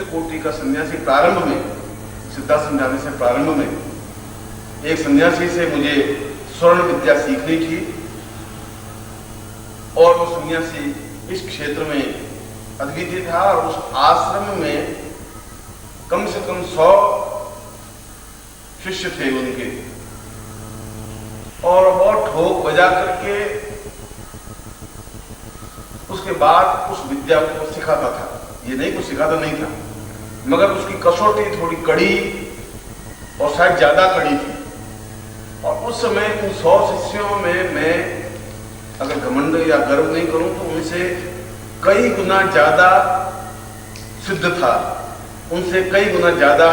कोटि का सन्यासी प्रारंभ में, सिद्धाश्रम समझाने से प्रारंभ में एक सन्यासी से मुझे स्वर्ण विद्या सीखनी थी और वो सन्यासी इस क्षेत्र में अद्वितीय था और उस आश्रम में कम से कम 100 शिष्य थे उनके, और बहुत ठोक बजा करके उसके बाद उस विद्या को सिखाता था। ये नहीं कुछ सिखाता नहीं था, मगर उसकी कसौटी थोड़ी कड़ी और शायद ज्यादा कड़ी थी। और उस समय उन 100 शिष्यों में मैं अगर घमंड या गर्व नहीं करूं तो उनसे कई गुना ज्यादा सिद्ध था, उनसे कई गुना ज्यादा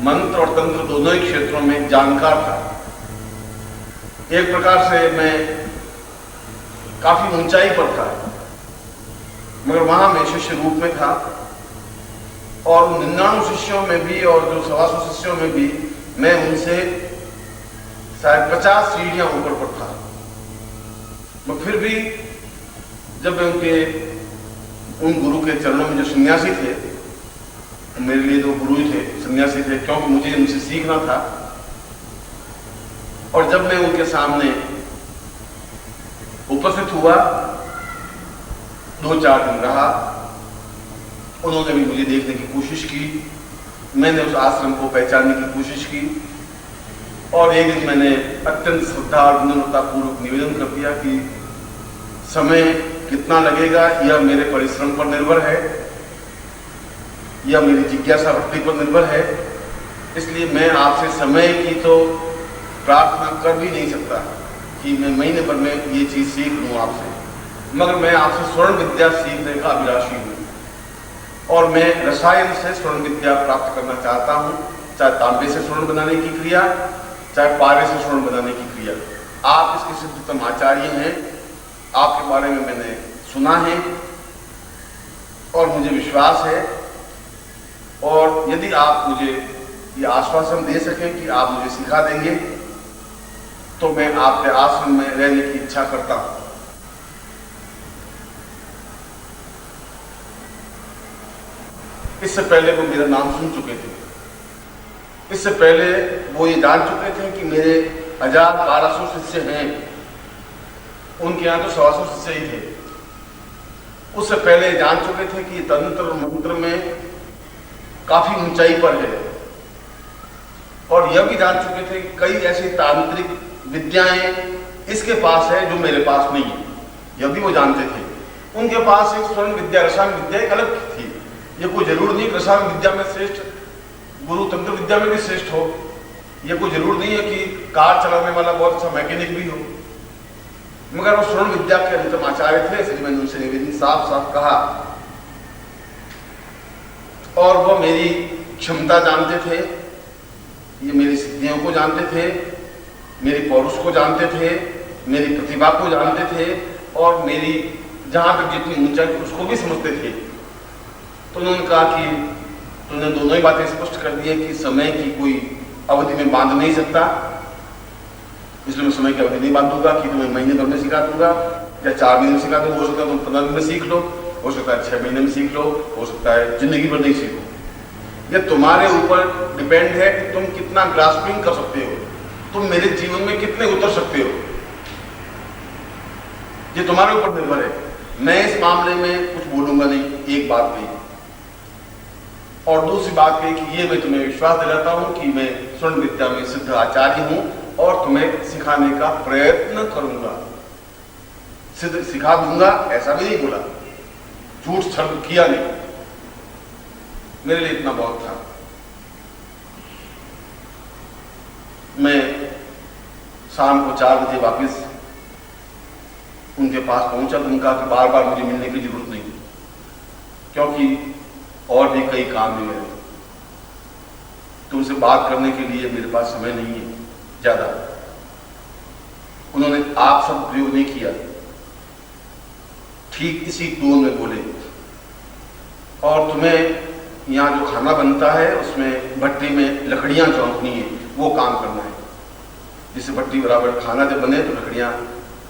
मंत्र और तंत्र दोनों ही क्षेत्रों में जानकार था। एक प्रकार से मैं काफी ऊंचाई पर था, मगर वहां मैं शिष्य रूप में था। और 99 शिष्यों में भी और जो 125 शिष्यों में भी मैं उनसे शायद 50 सीढ़ियां ऊपर पर था। मैं फिर भी जब मैं उन गुरु के चरणों में, जो सन्यासी थे, मेरे लिए तो गुरु ही थे, सन्यासी थे, क्योंकि मुझे उनसे सीखना था। और जब मैं उनके सामने उपस्थित हुआ, 2-4 दिन रहा, उन्होंने भी मुझे देखने की कोशिश की, मैंने उस आश्रम को पहचानने की कोशिश की। और एक दिन मैंने अत्यंत श्रद्धा और विनम्रता पूर्वक निवेदन कर दिया कि समय कितना लगेगा यह मेरे परिश्रम पर निर्भर है, यह मेरी जिज्ञासा भक्ति पर निर्भर है, इसलिए मैं आपसे समय की तो प्रार्थना कर भी नहीं सकता कि मैं महीने भर में ये चीज सीख लूँ आपसे, मगर मैं आपसे स्वर्ण विद्या सीखने का अभिलाषी हूँ और मैं रसायन से स्वर्ण विद्या प्राप्त करना चाहता हूँ, चाहे तांबे से स्वर्ण बनाने की क्रिया, चाहे पारे से स्वर्ण बनाने की क्रिया। आप इसके सिद्धतम आचार्य हैं, आपके बारे में मैंने सुना है और मुझे विश्वास है, और यदि आप मुझे ये आश्वासन दे सकें कि आप मुझे सिखा देंगे तो मैं आपके आश्रम में रहने की इच्छा करता हूं। इससे पहले वो मेरा नाम सुन चुके थे, इससे पहले वो ये जान चुके थे कि मेरे 1000-1200 शिष्य हैं, उनके यहाँ तो 125 शिष्य ही थे। उससे पहले जान चुके थे कि तंत्र और मंत्र में काफी ऊंचाई पर है, और यह भी जान चुके थे कि कई ऐसी तांत्रिक विद्याएं इसके पास है जो मेरे पास नहीं है, यह भी वो जानते थे। उनके पास एक स्वर्ण विद्या, रसायन विद्या एक अलग थी। ये कोई जरूर नहीं रसायन विद्या में श्रेष्ठ गुरु तंत्र विद्या में भी श्रेष्ठ हो, यह कोई जरूर नहीं है कि कार चलाने वाला बहुत अच्छा मैकेनिक भी हो, मगर वो स्वर्ण विद्या के अंतिम आचार्य थे। इसलिए मैंने उनसे निवेदन साफ साफ कहा, और वो मेरी क्षमता जानते थे, ये मेरी सिद्धियों को जानते थे, मेरी पौरुष को जानते थे, मेरी प्रतिभा को जानते थे, और मेरी जहां तक जितनी ऊंचाई उसको भी समझते थे। तो उन्होंने कहा कि तुमने दोनों ही बातें स्पष्ट कर दी है कि समय की कोई अवधि में बांध नहीं सकता, इसलिए मैं समय की अवधि नहीं बांधूंगा कि तुम्हें महीने भर में सिखा दूंगा या 4 महीने में सिखा दूंगा। हो सकता है तुम 15 दिन में सीख लो, हो सकता है 6 महीने में सीख लो, हो सकता है जिंदगी भर नहीं सीखो। यह तुम्हारे ऊपर डिपेंड है कि तुम कितना ग्रास्पिंग कर सकते हो, तुम मेरे जीवन में कितने उतर सकते हो, ये तुम्हारे ऊपर निर्भर है। मैं इस मामले में कुछ बोलूंगा नहीं, एक बात नहीं। और दूसरी बात है कि ये मैं तुम्हें विश्वास दिलाता हूं कि मैं स्वर्ण विद्या में सिद्ध आचार्य हूं और तुम्हें सिखाने का प्रयत्न करूंगा, सिद्ध सिखा दूंगा, ऐसा भी नहीं बोला, झूठ छल किया नहीं। मेरे लिए इतना बहुत था। मैं शाम को 4 बजे वापस उनके पास पहुंचा। उनका कि बार बार मुझे मिलने की जरूरत नहीं, क्योंकि और भी कई काम है मेरे, तुमसे बात करने के लिए मेरे पास समय नहीं है ज्यादा। उन्होंने आप सब प्रयोग नहीं किया, ठीक इसी टोन में बोले। और तुम्हें यहाँ जो खाना बनता है उसमें भट्टी में लकड़ियां चौंकनी है, वो काम करना है। जिससे भट्टी बराबर खाना जब बने तो लकड़ियां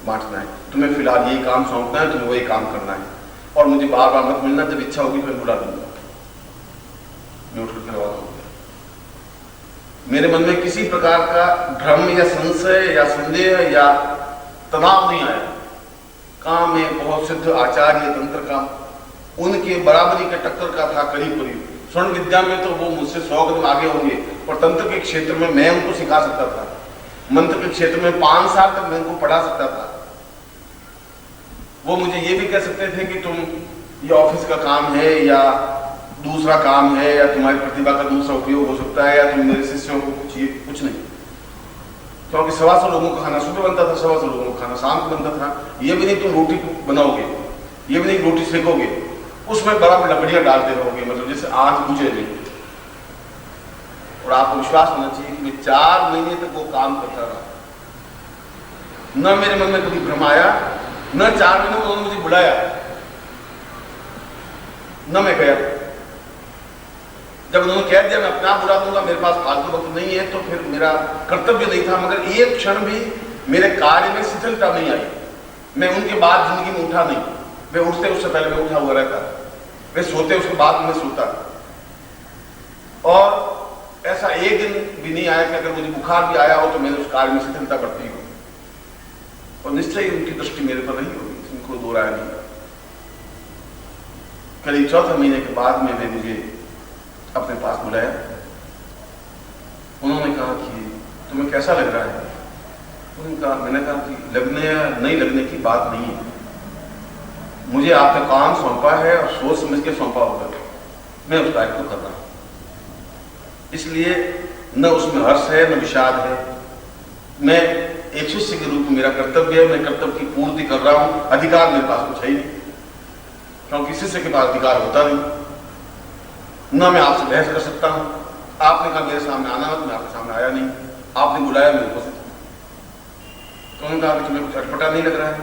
बांटना है। तुम्हें फिलहाल यही काम सौंपना है, तुम्हें वही काम करना है, और मुझे बार बार मत मिलना, जब इच्छा होगी तो मैं बुला लूंगा। मैं उठ करके रवाना हो गया। मेरे मन में किसी प्रकार का भ्रम या संशय या संदेह या तनाव नहीं आया। काम में बहुत सिद्ध आचार्य तंत्र का उनके बराबरी के टक्कर का था करीब करीब। स्वर्ण विद्या में तो वो मुझसे 100 कदम आगे होंगे, और तंत्र के क्षेत्र में मैं उनको सिखा सकता था। मंत्र के क्षेत्र में 5 साल तक मैं उनको पढ़ा सकता था। वो मुझे ये भी कह सकते थे कि तुम ये ऑफिस का काम है या दूसरा काम है या तुम्हारी प्रतिभा का दूसरा उपयोग हो सकता है या तुम मेरे शिष्यों को कुछ नहीं। क्योंकि 125 लोगों का खाना सुबह बनता था, 125 लोगों का खाना शाम को बनता था। ये भी नहीं तुम रोटी बनाओगे, ये भी नहीं रोटी सेकोगे, उसमें बराबर लकड़ियां डालते रहोगे, मतलब जैसे आंच बुझे नहीं। और आपको विश्वास होना चाहिए कि मैं 4 महीने तक वो काम करता रहा। न मेरे मन में कभी भ्रम आया, न 4 महीने में उन्होंने मुझे बुलाया, न मैं गया। जब उन्होंने कह दिया मैं अपने आप बुला दूंगा, मेरे पास फालतू वक्त नहीं है, तो फिर मेरा कर्तव्य नहीं था। मगर एक क्षण भी मेरे कार्य में शिथिलता नहीं आई। मैं उनके बाद जिंदगी में उठा नहीं। वे उठते उससे पहले मैं उठा हुआ रहता, वे सोते उसके बाद मैं सोता। और ऐसा एक दिन भी नहीं आया कि अगर मुझे बुखार भी आया हो तो मैंने उस कार्य में शिथिलता करती हो। और निश्चय ही उनकी दृष्टि मेरे पर रही होगी, इसमें कोई दो राय नहीं। करीब 4 महीने के बाद में वे मुझे अपने पास बुलाया। उन्होंने कहा कि तुम्हें कैसा लग रहा है? मैंने कहा कि लगने या नहीं लगने की बात नहीं है, मुझे आपका काम सौंपा है और सोच समझ के सौंपा होगा, मैं उस कार्य को कर रहा हूं। इसलिए न उसमें हर्ष है न विषाद है। मैं एक शिष्य के रूप में मेरा कर्तव्य है, मैं कर्तव्य की पूर्ति कर रहा हूं। अधिकार मेरे पास कुछ है ही नहीं, क्योंकि शिष्य के पास अधिकार होता नहीं। न मैं आपसे बहस कर सकता हूं। आपने कहा मेरे सामने आना है, तो मैं आपके सामने आया नहीं। आपने बुलाया, मैं उपस्थित हूं। तो उन्होंने कहा कि तुम्हें कुछ अटपटा नहीं लग रहा है?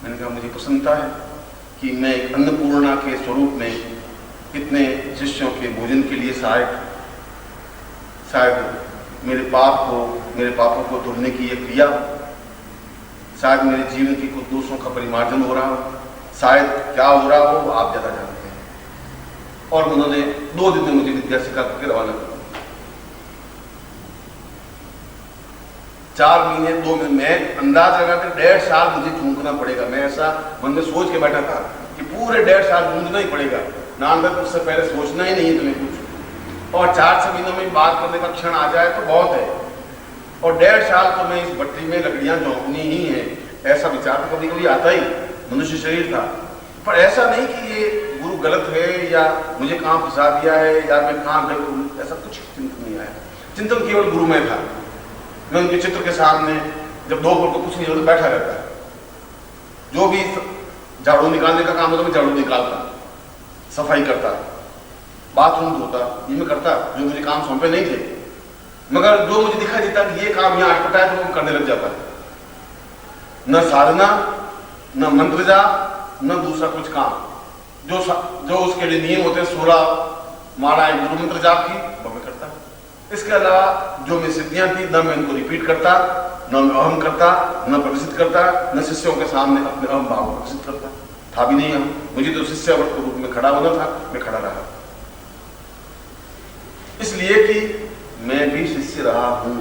मैंने कहा मुझे प्रसन्नता है कि मैं एक अन्नपूर्णा के स्वरूप में इतने शिष्यों के भोजन के लिए शायद मेरे पापों को धुलने की यह क्रिया, शायद मेरे जीवन के कुछ दोषों का परिमार्जन हो रहा हो, शायद क्या हो रहा हो आप ज्यादा जानते हैं। और उन्होंने 2 दिन में मुझे विद्या सिखा करके रवाना कर दिया। 4 महीने 2 महीने मैं अंदाज लगाकर 1.5 साल मुझे चूकना पड़ेगा। मैं ऐसा मन में सोच के बैठा था कि पूरे 1.5 साल गूंजना ही पड़ेगा। नामदत्त उससे पहले सोचना ही नहीं है तुम्हें कुछ, और 4-6 महीनों में बात करने का क्षण आ जाए तो बहुत है। और 1.5 साल तो मैं इस भट्टी में लकड़ियां झोंकनी ही है, ऐसा विचार तो कभी कभी आता ही। मनुष्य शरीर था, पर ऐसा नहीं कि ये गुरु गलत है या मुझे कहाँ फंसा दिया है या मैं कहाँ गलत हूँ, ऐसा कुछ चिंतन नहीं आया। चिंतन केवल गुरु में था। मैं उनके चित्र के सामने जब दोपहर को कुछ नहीं होता बैठा रहता है। जो भी झाड़ू निकालने का काम होता मैं झाड़ू निकालता, सफाई करता, बाथरूम धोता, ये मैं करता जो मुझे काम सौंपे नहीं थे। मगर जो मुझे दिखाई देता कि ये काम यहाँ अटपटा है तो मैं करने लग जाता। न साधना, न मंत्र जाप, न दूसरा कुछ काम। जो उसके लिए नियम होते हैं 16 मालाएं गुरु मंत्र जाप की, वो मैं करता। इसके अलावा जो मेरी सिद्धियां थी न मैं इनको रिपीट करता, न मैं अहम करता, न प्रदर्शित करता, न शिष्यों के सामने अपने अहम भाव को प्रदर्शित करता था भी नहीं। हम मुझे तो शिष्य के रूप में खड़ा होना था, मैं खड़ा रहा, इसलिए कि मैं भी शिष्य रहा हूं,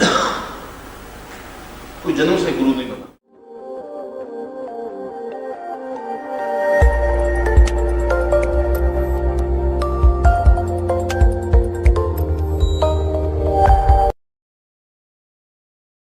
कोई जन्म से गुरु नहीं।